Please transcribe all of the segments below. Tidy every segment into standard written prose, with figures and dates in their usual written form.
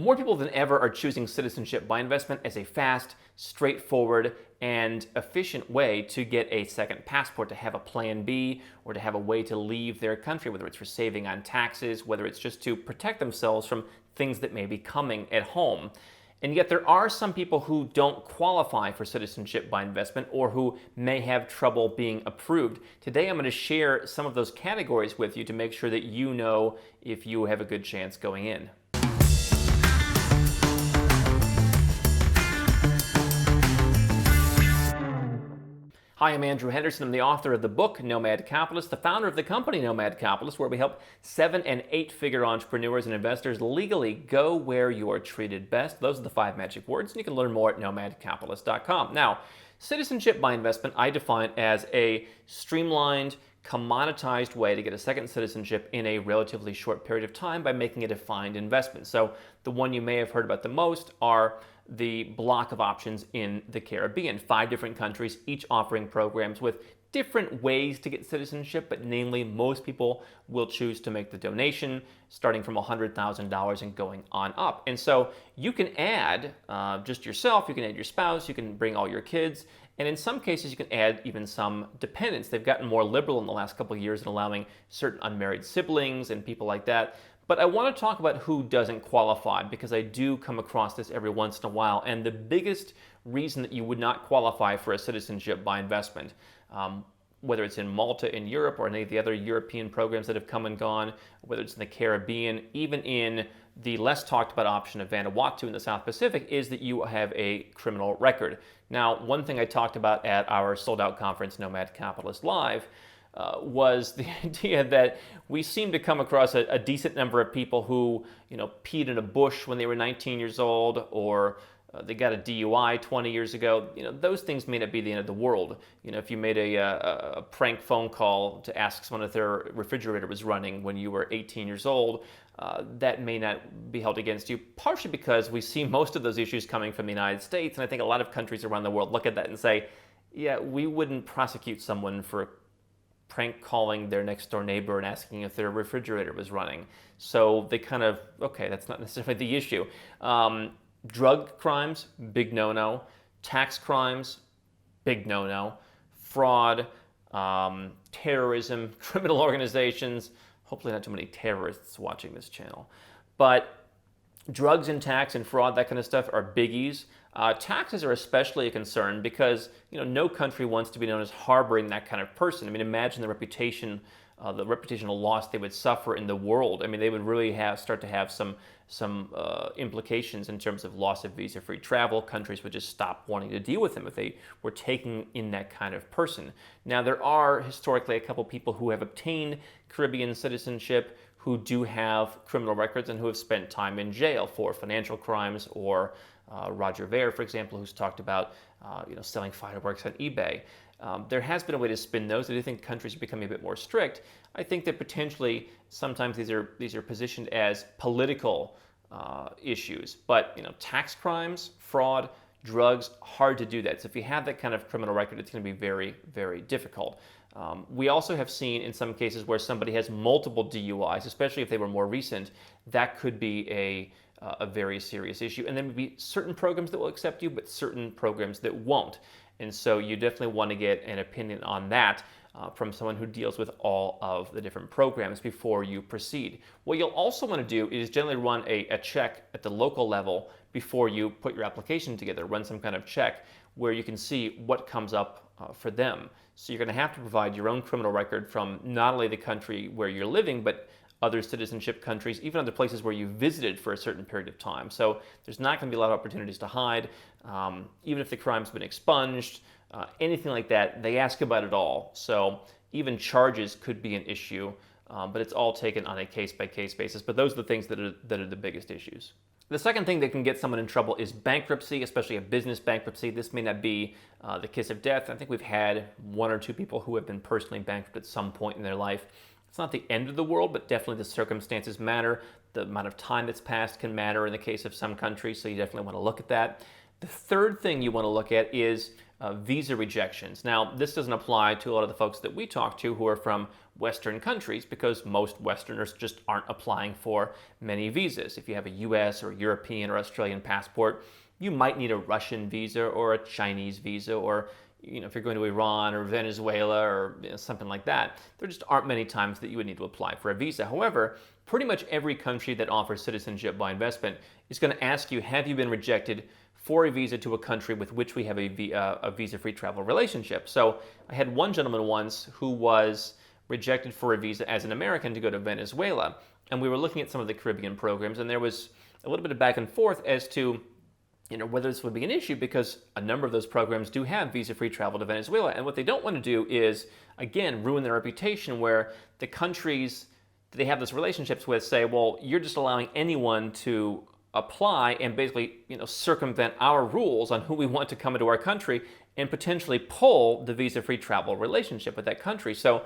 More people than ever are choosing citizenship by investment as a fast, straightforward, and efficient way to get a second passport, to have a plan B, or to have a way to leave their country, whether it's for saving on taxes, whether it's just to protect themselves from things that may be coming at home. And yet there are some people who don't qualify for citizenship by investment or who may have trouble being approved. Today I'm going to share some of those categories with you to make sure that you know if you have a good chance going in. Hi, I'm Andrew Henderson. I'm the author of the book Nomad Capitalist, the founder of the company Nomad Capitalist, where we help 7- and 8-figure entrepreneurs and investors legally go where you are treated best. Those are the 5 magic words, and you can learn more at nomadcapitalist.com. Now, citizenship by investment I define as a streamlined, commoditized way to get a second citizenship in a relatively short period of time by making a defined investment. So the one you may have heard about the most are the block of options in the Caribbean. 5 different countries, each offering programs with different ways to get citizenship, but namely most people will choose to make the donation starting from $100,000 and going on up. And so you can add just yourself, you can add your spouse, you can bring all your kids, and in some cases you can add even some dependents. They've gotten more liberal in the last couple of years in allowing certain unmarried siblings and people like that. But I want to talk about who doesn't qualify, because I do come across this every once in a while. And the biggest reason that you would not qualify for a citizenship by investment, whether it's in Malta in Europe or any of the other European programs that have come and gone, whether it's in the Caribbean, even in the less talked about option of Vanuatu in the South Pacific, is that you have a criminal record. Now, one thing I talked about at our sold out conference, Nomad Capitalist Live, was the idea that we seem to come across a decent number of people who, peed in a bush when they were 19 years old, or they got a DUI 20 years ago. Those things may not be the end of the world. If you made a prank phone call to ask someone if their refrigerator was running when you were 18 years old, that may not be held against you, partially because we see most of those issues coming from the United States, and I think a lot of countries around the world look at that and say, yeah, we wouldn't prosecute someone for prank calling their next door neighbor and asking if their refrigerator was running. So they kind of, okay, that's not necessarily the issue. Drug crimes, big no-no. Tax crimes, big no-no. Fraud, terrorism, criminal organizations. Hopefully not too many terrorists watching this channel. But drugs and tax and fraud, that kind of stuff, are biggies. Taxes are especially a concern because no country wants to be known as harboring that kind of person. I mean, imagine the reputational loss they would suffer in the world. I mean, they would really start to have some implications in terms of loss of visa-free travel. Countries would just stop wanting to deal with them if they were taking in that kind of person. Now, there are historically a couple people who have obtained Caribbean citizenship who do have criminal records and who have spent time in jail for financial crimes, or Roger Ver, for example, who's talked about selling fireworks on eBay. There has been a way to spin those. I do think countries are becoming a bit more strict. I think that potentially sometimes these are positioned as political issues, but tax crimes, fraud, drugs, hard to do that. So if you have that kind of criminal record, it's going to be very, very difficult. We also have seen in some cases where somebody has multiple DUIs, especially if they were more recent. That could be a very serious issue. And there may be certain programs that will accept you, but certain programs that won't. And so you definitely want to get an opinion on that from someone who deals with all of the different programs before you proceed. What you'll also want to do is generally run a check at the local level before you put your application together. Run some kind of check where you can see what comes up for them. So you're going to have to provide your own criminal record from not only the country where you're living, but other citizenship countries, even other places where you visited for a certain period of time. So there's not going to be a lot of opportunities to hide. Even if the crime's been expunged, anything like that, they ask about it all. So even charges could be an issue, but it's all taken on a case-by-case basis. But those are the things that are the biggest issues. The second thing that can get someone in trouble is bankruptcy, especially a business bankruptcy. This may not be the kiss of death. I think we've had 1 or 2 people who have been personally bankrupt at some point in their life. It's not the end of the world, but definitely the circumstances matter. The amount of time that's passed can matter in the case of some countries, so you definitely want to look at that. The third thing you want to look at is visa rejections. Now, this doesn't apply to a lot of the folks that we talk to who are from Western countries, because most Westerners just aren't applying for many visas. If you have a US or European or Australian passport, you might need a Russian visa or a Chinese visa, or if you're going to Iran or Venezuela or something like that. There just aren't many times that you would need to apply for a visa. However, pretty much every country that offers citizenship by investment is going to ask you, have you been rejected for a visa to a country with which we have a visa-free travel relationship? So I had one gentleman once who was rejected for a visa as an American to go to Venezuela. And we were looking at some of the Caribbean programs, and there was a little bit of back and forth as to whether this would be an issue, because a number of those programs do have visa-free travel to Venezuela. And what they don't want to do is, again, ruin their reputation, where the countries that they have those relationships with say, well, you're just allowing anyone to apply and basically circumvent our rules on who we want to come into our country, and potentially pull the visa-free travel relationship with that country. So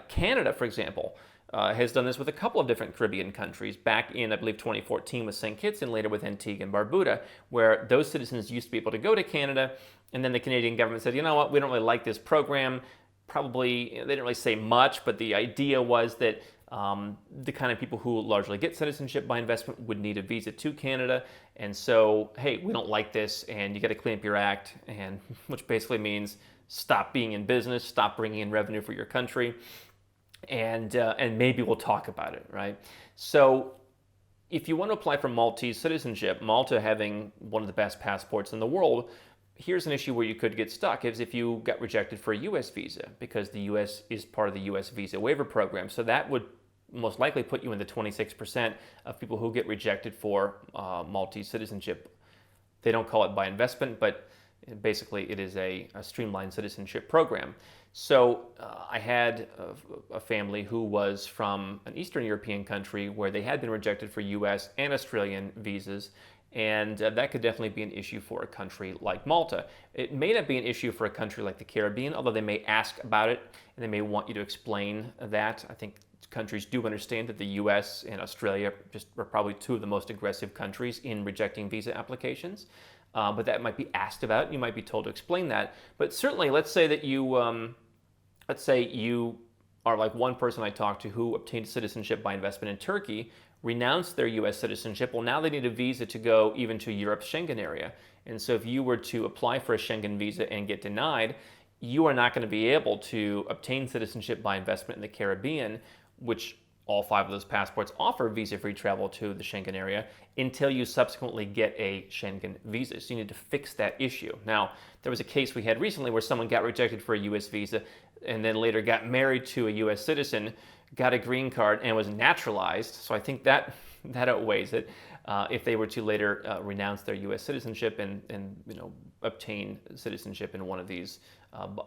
Canada, for example, has done this with a couple of different Caribbean countries back in, I believe, 2014 with St. Kitts, and later with Antigua and Barbuda, where those citizens used to be able to go to Canada, and then the Canadian government said, you know what, we don't really like this program. Probably, they didn't really say much, but the idea was that the kind of people who largely get citizenship by investment would need a visa to Canada. And so, hey, we don't like this, and you got to clean up your act, and which basically means stop being in business, stop bringing in revenue for your country, and maybe we'll talk about it, right? So if you want to apply for Maltese citizenship, Malta having one of the best passports in the world, here's an issue where you could get stuck, is if you got rejected for a U.S. visa, because the U.S. is part of the U.S. visa waiver program. So that would most likely put you in the 26% of people who get rejected for Maltese citizenship. They don't call it by investment, but basically it is a streamlined citizenship program. So I had a family who was from an Eastern European country where they had been rejected for U.S. and Australian visas, and that could definitely be an issue for a country like Malta. It may not be an issue for a country like the Caribbean, although they may ask about it, and they may want you to explain that. I think countries do understand that the U.S. and Australia just are probably two of the most aggressive countries in rejecting visa applications. But that might be asked about. You might be told to explain that. But certainly, let's say that you are like one person I talked to who obtained citizenship by investment in Turkey, renounced their U.S. citizenship. Well, now they need a visa to go even to Europe's Schengen area. And so if you were to apply for a Schengen visa and get denied, you are not going to be able to obtain citizenship by investment in the Caribbean, which all 5 of those passports offer visa-free travel to the Schengen area, until you subsequently get a Schengen visa. So you need to fix that issue. Now, there was a case we had recently where someone got rejected for a U.S. visa and then later got married to a U.S. citizen, got a green card, and was naturalized. So I think that outweighs it. If they were to later renounce their U.S. citizenship and obtain citizenship in one of these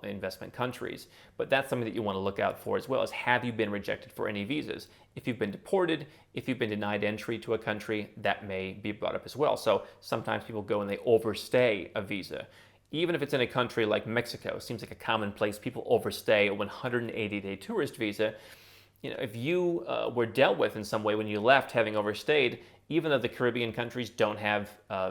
investment countries. But that's something that you want to look out for, as well as, have you been rejected for any visas? If you've been deported, if you've been denied entry to a country, that may be brought up as well. So sometimes people go and they overstay a visa. Even if it's in a country like Mexico, it seems like a commonplace, people overstay a 180-day tourist visa. If you were dealt with in some way when you left, having overstayed, even though the Caribbean countries don't have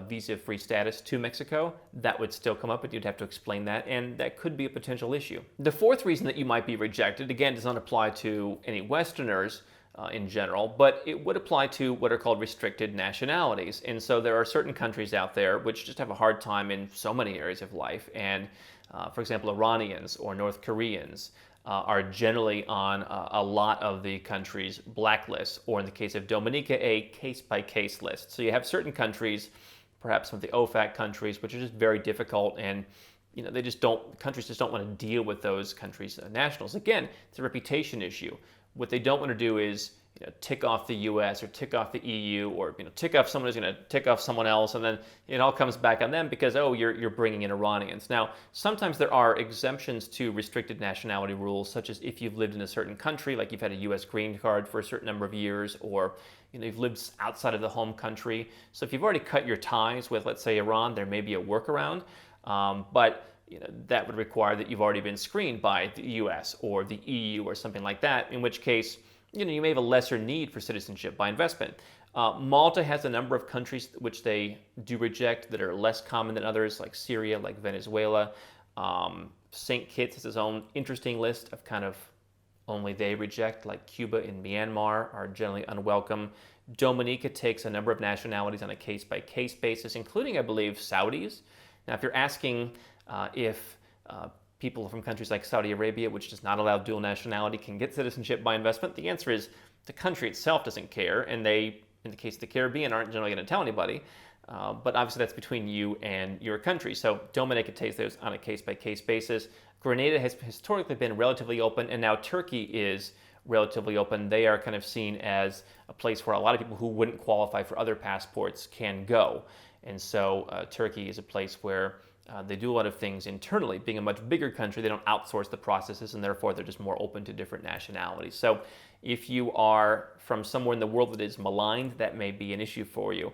visa-free status to Mexico, that would still come up, but you'd have to explain that, and that could be a potential issue. The fourth reason that you might be rejected, again, does not apply to any Westerners in general, but it would apply to what are called restricted nationalities. And so there are certain countries out there which just have a hard time in so many areas of life, and for example, Iranians or North Koreans are generally on a lot of the country's blacklists, or in the case of Dominica, a case-by-case list. So you have certain countries, perhaps some of the OFAC countries, which are just very difficult, and countries just don't want to deal with those countries' nationals. Again, it's a reputation issue. What they don't want to do is tick off the U.S. or tick off the EU, or tick off someone who's going to tick off someone else, and then it all comes back on them because, oh, you're bringing in Iranians. Now, sometimes there are exemptions to restricted nationality rules, such as if you've lived in a certain country, like you've had a U.S. green card for a certain number of years, or you've lived outside of the home country. So if you've already cut your ties with, let's say, Iran, there may be a workaround, but that would require that you've already been screened by the U.S. or the EU or something like that, in which case you may have a lesser need for citizenship by investment. Malta has a number of countries which they do reject that are less common than others, like Syria, like Venezuela. St. Kitts has its own interesting list of kind of only they reject, like Cuba and Myanmar are generally unwelcome. Dominica takes a number of nationalities on a case-by-case basis, including, I believe, Saudis. Now, if you're asking if people from countries like Saudi Arabia, which does not allow dual nationality, can get citizenship by investment, the answer is the country itself doesn't care, and they, in the case of the Caribbean, aren't generally going to tell anybody. But obviously that's between you and your country. So Dominica takes those on a case-by-case basis. Grenada has historically been relatively open, and now Turkey is relatively open. They are kind of seen as a place where a lot of people who wouldn't qualify for other passports can go. And so Turkey is a place where they do a lot of things internally. Being a much bigger country, they don't outsource the processes, and therefore they're just more open to different nationalities. So if you are from somewhere in the world that is maligned, that may be an issue for you.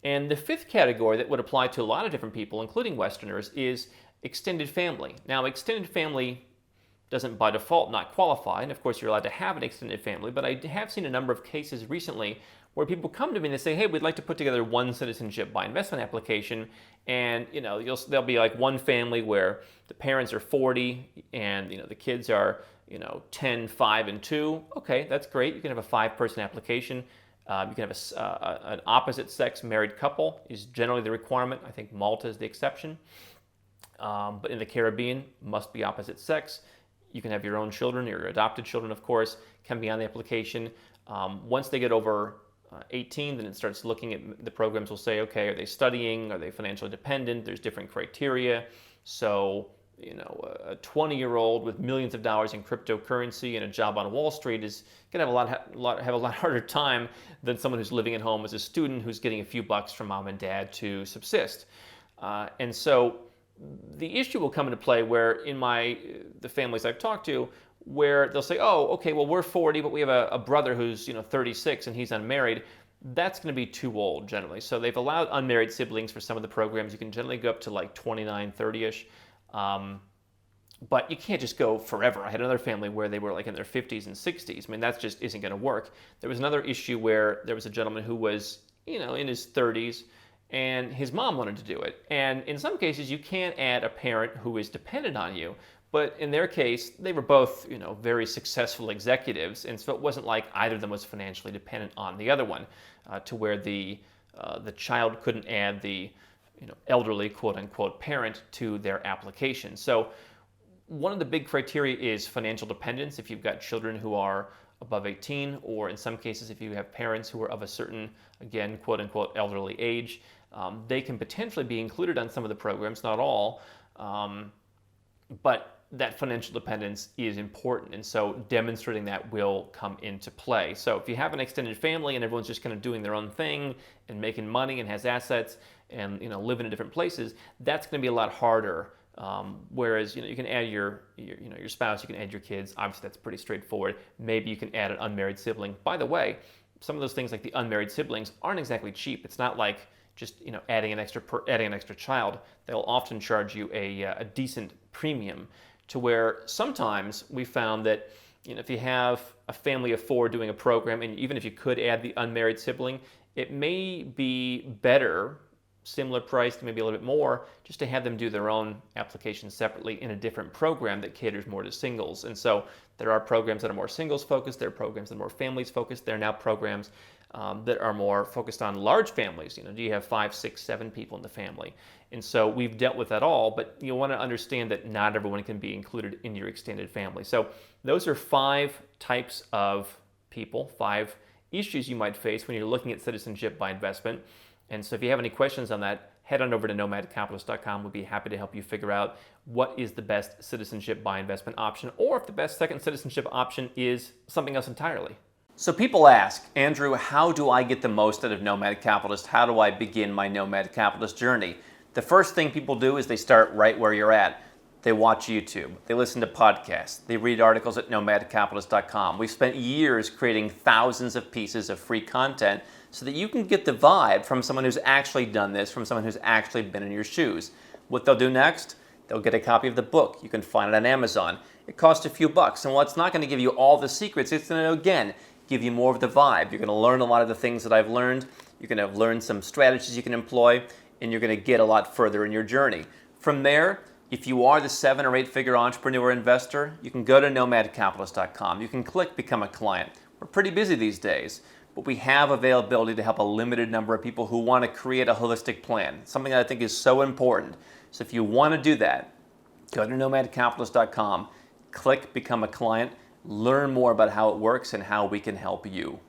And the fifth category that would apply to a lot of different people, including Westerners, is extended family. Now, extended family doesn't by default not qualify, and of course you're allowed to have an extended family, but I have seen a number of cases recently where people come to me and they say, hey, we'd like to put together one citizenship by investment application, and there'll be like one family where the parents are 40 and the kids are 10, 5, and 2. Okay, that's great. You can have a 5-person application. You can have an opposite sex married couple is generally the requirement. I think Malta is the exception. But in the Caribbean, must be opposite sex. You can have your own children, your adopted children, of course, can be on the application. Once they get over 18, then it starts looking at the programs will say, okay, are they studying? Are they financially dependent? There's different criteria. So, a 20-year-old with millions of dollars in cryptocurrency and a job on Wall Street is going to have a lot harder time than someone who's living at home as a student who's getting a few bucks from mom and dad to subsist. And so the issue will come into play where in the families I've talked to, where they'll say, oh, okay, well, we're 40, but we have a brother who's 36 and he's unmarried. That's going to be too old generally. So they've allowed unmarried siblings for some of the programs. You can generally go up to like 29, 30-ish. But you can't just go forever. I had another family where they were like in their 50s and 60s. I mean, that just isn't going to work. There was another issue where there was a gentleman who was, in his 30s, and his mom wanted to do it. And in some cases, you can't add a parent who is dependent on you. But in their case, they were both, very successful executives, and so it wasn't like either of them was financially dependent on the other one, to where the child couldn't add the elderly, quote unquote, parent to their application. So one of the big criteria is financial dependence. If you've got children who are above 18, or in some cases, if you have parents who are of a certain, again, quote unquote, elderly age, they can potentially be included on some of the programs, not all, but that financial dependence is important, and so demonstrating that will come into play. So if you have an extended family and everyone's just kind of doing their own thing and making money and has assets and living in different places, that's going to be a lot harder. Whereas you can add your spouse, you can add your kids. Obviously, that's pretty straightforward. Maybe you can add an unmarried sibling. By the way, some of those things like the unmarried siblings aren't exactly cheap. It's not like just adding an extra child. They'll often charge you a decent premium, to where sometimes we found that if you have a family of 4 doing a program, and even if you could add the unmarried sibling, it may be better, similar price, maybe a little bit more, just to have them do their own application separately in a different program that caters more to singles. And so there are programs that are more singles focused, there are programs that are more families focused, there are now programs that are more focused on large families. Do you have 5, 6, 7 people in the family? And so we've dealt with that all, but you want to understand that not everyone can be included in your extended family. So those are 5 types of people, 5 issues you might face when you're looking at citizenship by investment. And so if you have any questions on that, head on over to nomadcapitalist.com. We'll be happy to help you figure out what is the best citizenship by investment option, or if the best second citizenship option is something else entirely. So people ask, Andrew, how do I get the most out of Nomad Capitalist? How do I begin my Nomad Capitalist journey? The first thing people do is they start right where you're at. They watch YouTube, they listen to podcasts, they read articles at nomadcapitalist.com. We've spent years creating thousands of pieces of free content so that you can get the vibe from someone who's actually done this, from someone who's actually been in your shoes. What they'll do next, they'll get a copy of the book. You can find it on Amazon. It costs a few bucks, and while it's not going to give you all the secrets, it's going to, again, give you more of the vibe. You're going to learn a lot of the things that I've learned. You're going to learn some strategies you can employ, and you're going to get a lot further in your journey. From there, if you are the 7 or 8 figure entrepreneur investor, you can go to nomadcapitalist.com. You can click Become a Client. We're pretty busy these days, but we have availability to help a limited number of people who want to create a holistic plan, something that I think is so important. So if you want to do that, go to nomadcapitalist.com, click Become a Client, learn more about how it works and how we can help you.